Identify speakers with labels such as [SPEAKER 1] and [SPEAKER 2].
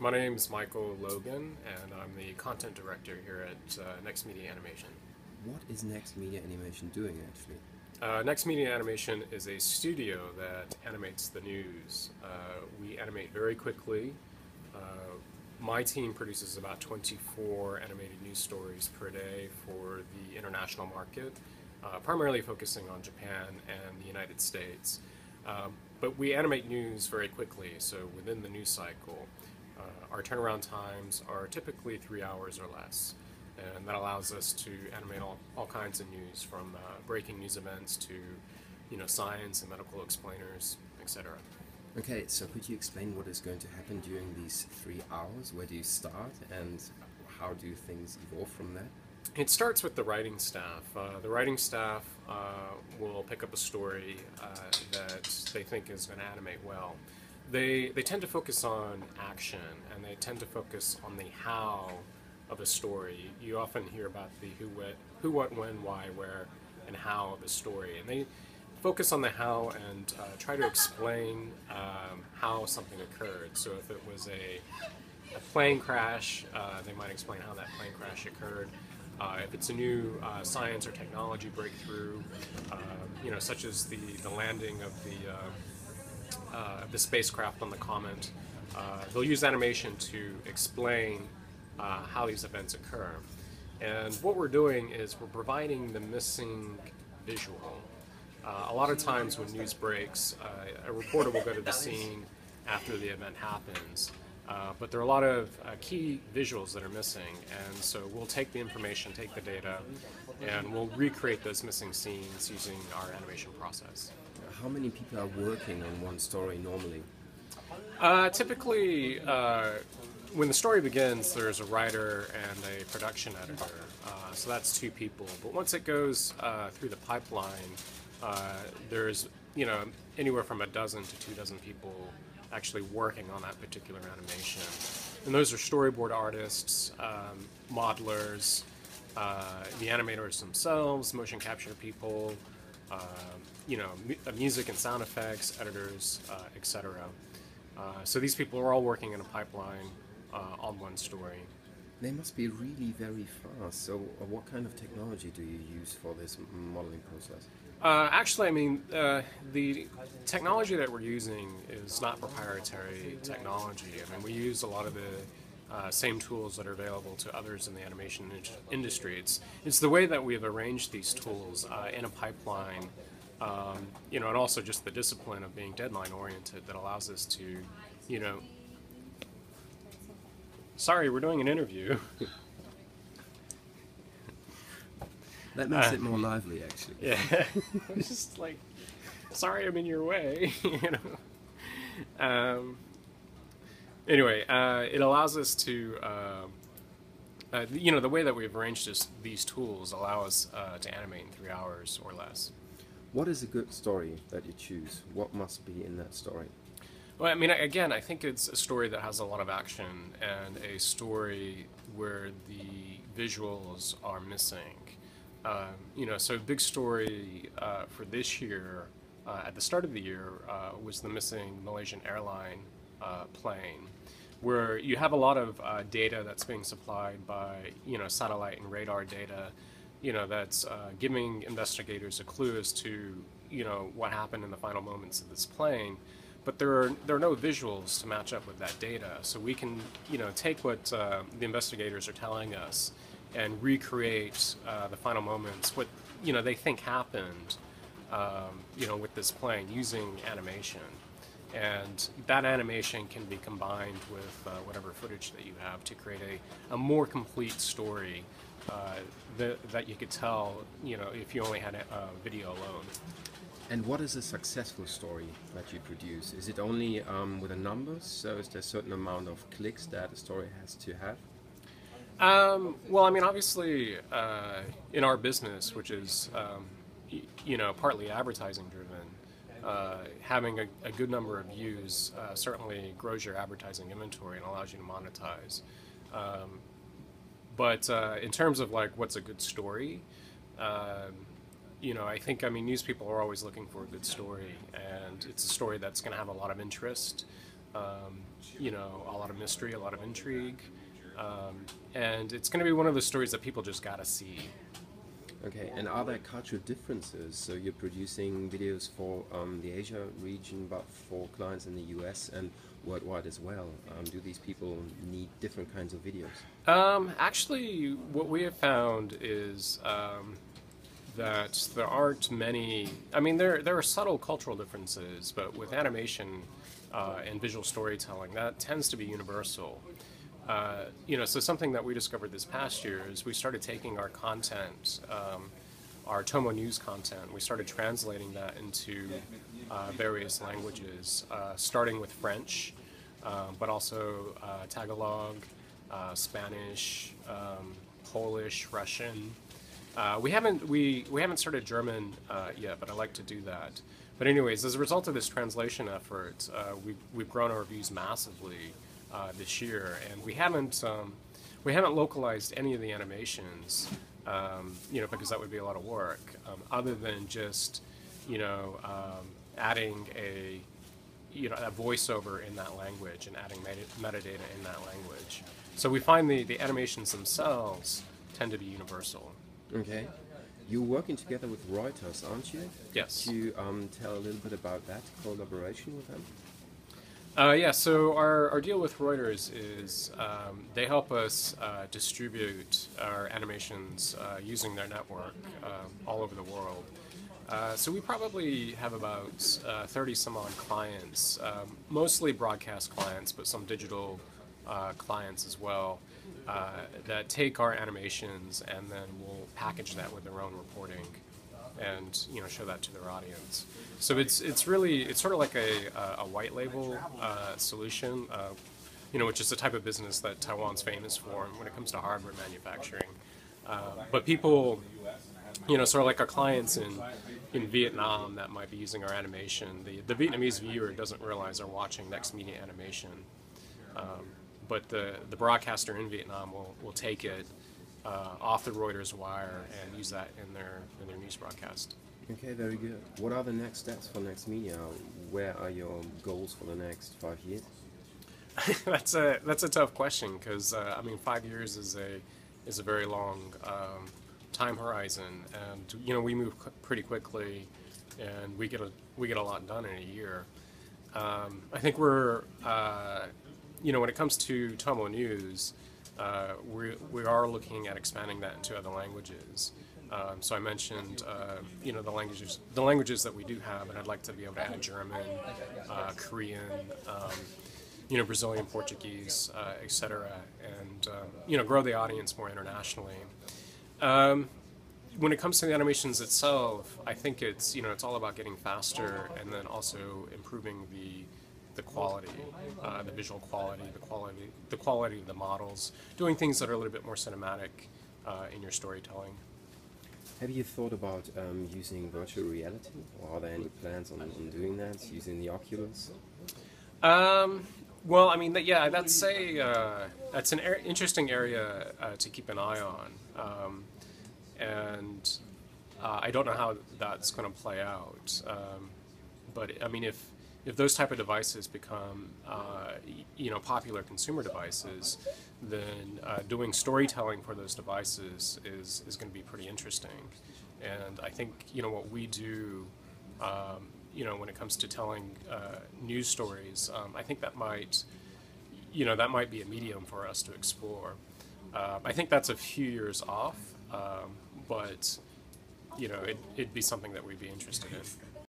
[SPEAKER 1] My name is Michael Logan, and I'm the content director here at Next Media Animation.
[SPEAKER 2] What is Next Media Animation doing actually?
[SPEAKER 1] Next Media Animation is a studio that animates the news. We animate very quickly. Uh, my team produces about 24 animated news stories per day for the international market, primarily focusing on Japan and the United States. But we animate news very quickly, so within the news cycle. Our turnaround times are typically 3 hours or less, and that allows us to animate all kinds of news, from breaking news events to, science and medical explainers, etc.
[SPEAKER 2] Okay, so could you explain what is going to happen during these 3 hours? Where do you start and how do things evolve from there?
[SPEAKER 1] It starts with the writing staff. The writing staff will pick up a story that they think is going to animate well. They tend to focus on action, and they tend to focus on the how of a story. You often hear about the who, what, when, why, where, and how of a story, and they focus on the how and try to explain how something occurred. So if it was a plane crash, they might explain how that plane crash occurred. If it's a new science or technology breakthrough, such as the landing of the spacecraft on the comet, they'll use animation to explain how these events occur. And what we're doing is we're providing the missing visual. A lot of times when news breaks, a reporter will go to the scene after the event happens. But there are a lot of key visuals that are missing, and so we'll take the information, take the data, and we'll recreate those missing scenes using our animation process.
[SPEAKER 2] How many people are working on one story normally?
[SPEAKER 1] Typically, when the story begins, there's a writer and a production editor, so that's two people. But once it goes through the pipeline, there's anywhere from a dozen to 2 dozen people actually working on that particular animation. And those are storyboard artists, modelers, the animators themselves, motion capture people, music and sound effects, editors, etc. So these people are all working in a pipeline on one story.
[SPEAKER 2] They must be really very fast. So what kind of technology do you use for this modeling process?
[SPEAKER 1] The technology that we're using is not proprietary technology. We use a lot of the same tools that are available to others in the animation industry. It's the way that we've arranged these tools in a pipeline, and also just the discipline of being deadline-oriented that allows us to, Sorry, we're doing an interview.
[SPEAKER 2] That makes it more lively, actually.
[SPEAKER 1] Yeah, it's just like, sorry, I'm in your way. Anyway, it allows us to, the way that we've arranged these tools allow us to animate in 3 hours or less.
[SPEAKER 2] What is a good story that you choose? What must be in that story?
[SPEAKER 1] Well, again, I think it's a story that has a lot of action and a story where the visuals are missing. So a big story for this year, at the start of the year, was the missing Malaysian airline plane, where you have a lot of data that's being supplied by, satellite and radar data, that's giving investigators a clue as to, what happened in the final moments of this plane. But there are no visuals to match up with that data, so we can, take what the investigators are telling us and recreate the final moments, what they think happened, with this plane using animation, and that animation can be combined with whatever footage that you have to create a more complete story that you could tell, if you only had a video alone.
[SPEAKER 2] And what is a successful story that you produce? Is it only with the numbers? So is there a certain amount of clicks that a story has to have?
[SPEAKER 1] Obviously, in our business, which is, partly advertising driven, having a good number of views certainly grows your advertising inventory and allows you to monetize. But in terms of what's a good story, I think, news people are always looking for a good story, and it's a story that's going to have a lot of interest. you know, a lot of mystery, a lot of intrigue, and it's going to be one of those stories that people just gotta see.
[SPEAKER 2] Okay, and are there cultural differences? So you're producing videos for the Asia region, but for clients in the US and worldwide as well. Do these people need different kinds of videos?
[SPEAKER 1] Actually, what we have found is that there aren't many. I mean, there are subtle cultural differences, but with animation and visual storytelling, that tends to be universal. You know, so something that we discovered this past year is we started taking our content, our Tomo News content, we started translating that into various languages, starting with French, but also Tagalog, Spanish, Polish, Russian. We haven't started German yet, but I like to do that. But anyways, as a result of this translation effort, we've grown our views massively this year, and we haven't localized any of the animations, you know, because that would be a lot of work. Other than just, you know, adding a voiceover in that language and adding metadata in that language. So we find the animations themselves tend to be universal.
[SPEAKER 2] Okay. You're working together with Reuters, aren't you?
[SPEAKER 1] Yes.
[SPEAKER 2] Could you tell a little bit about that collaboration with them?
[SPEAKER 1] Yeah, so our deal with Reuters is they help us distribute our animations using their network all over the world. So we probably have about 30 some odd clients, mostly broadcast clients, but some digital clients as well, that take our animations and then will package that with their own reporting and, you know, show that to their audience. So it's sort of like a white label solution, you know, which is the type of business that Taiwan's famous for when it comes to hardware manufacturing. But people, you know, sort of like our clients in Vietnam that might be using our animation, the Vietnamese viewer doesn't realize they're watching Next Media Animation. But the broadcaster in Vietnam will take it off the Reuters wire and use that in their news broadcast.
[SPEAKER 2] Okay, very good. What are the next steps for Next Media? Where are your goals for the next 5 years?
[SPEAKER 1] That's a tough question because I mean 5 years is a very long time horizon, and you know we move pretty quickly, and we get a lot done in a year. I think we're you know, when it comes to Tomo News, we are looking at expanding that into other languages. So I mentioned, you know, the languages that we do have, and I'd like to be able to add German, Korean, you know, Brazilian, Portuguese, etc., and you know, grow the audience more internationally. When it comes to the animations itself, I think it's, you know, it's all about getting faster and then also improving the quality, the visual quality, the quality of the models, doing things that are a little bit more cinematic in your storytelling.
[SPEAKER 2] Have you thought about using virtual reality, or are there any plans on doing that, using the Oculus?
[SPEAKER 1] Well, I mean, yeah, that's an interesting area to keep an eye on, and I don't know how that's going to play out. But I mean, if those type of devices become you know, popular consumer devices, then doing storytelling for those devices is going to be pretty interesting. And I think, you know, what we do, you know, when it comes to telling news stories, I think that might, you know, that might be a medium for us to explore. I think that's a few years off, but you know, it'd be something that we'd be interested in.